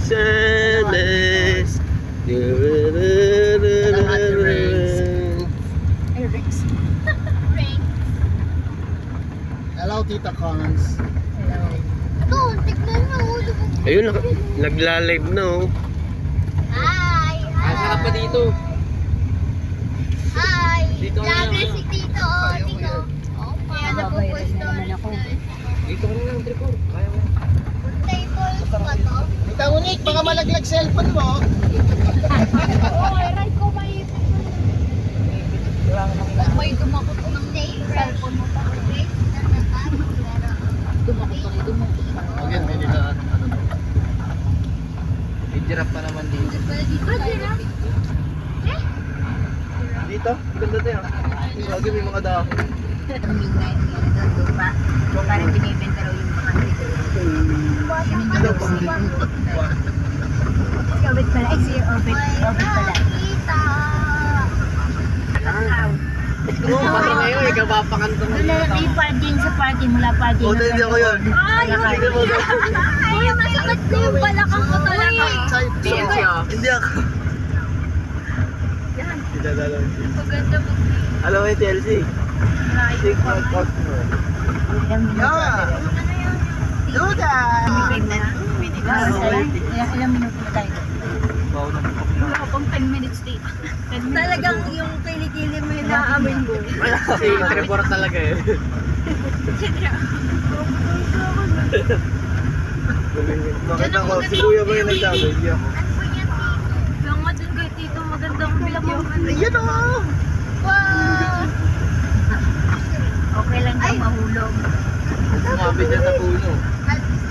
Sanas. Hello, Tita Cons. Ito, tignan mo. Ayun, nagla-live na oh. Hi! Ang sarap pa dito. Hi! Dito na Vlogger yan. si Tito. Tito. Kaya nagpo-post doon. Dito ka na lang, Tripor. Kaya mo. Tables ba to? Tita Monique, baka malaglag cellphone mo. Oo, right ko may may dumakot ng cellphone mo pa. Dumakot pa rin. Again, may nila May giraffe pa naman dito. dito. Ganda tayo. Lagi may mga dahon. Parang binibenta raw yung mga Hello, si Obet pala. Ay, si Obet pala. Oo, pati na yun. Ikaw papakantong Wala na may parking sa parking. Mula parking. Oh, hindi ako yun. Ay, masakit na yung balakang ko talaga. TNC ah. Hindi ako. Hindi dalaw. Maganda mo. Alam mo yung Chelsea? Take my coat mo. Yeah! Do that! Ilang minuto na tayo. Bawa na. Wala pang 10 minutes dito. Talagang yung kilikili mo yung naamin mo. Si Tripor talaga eh. Bakit ako? Si Kuya ba yung nagsabi? Hindi ako. Yung nga dun kay Tito, magandang video. Ayan o! Wow! Okay lang daw mahulog. Sumabi dyan sa puno.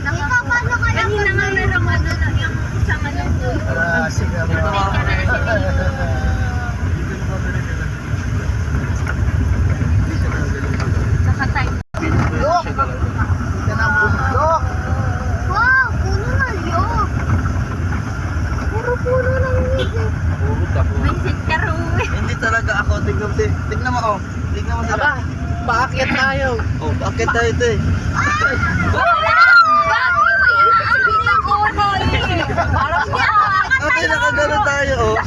Ikaw, paano kaya? Kanina nga meron ano na yung isang ano po. Ah, sige mo. Nakatay. Bundok! Ika na ang bundok! Wow! Puno na yun! Puro puno lang yun. Purot ako. May sit ka rin. Hindi talaga ako. Tignan mo oh. Tignan mo sila. Paakyat tayo. Oh, bakit tayo ito eh? Parang niya. Ate, nakagano tayo oh.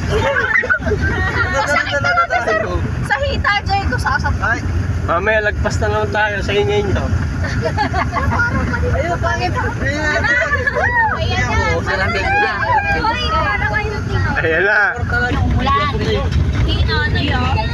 Nakagano talaga tayo. Sa hita, Jay, ko sasap. Ay, Mamaya, lagpas na naman tayo sa ingay nyo. Ayun, pangit. ayan. Ayan na. Salamig na. Uy, parang kayo tingnan. Ayan na. Tripor talaga. Ulan. Tingnan na yun.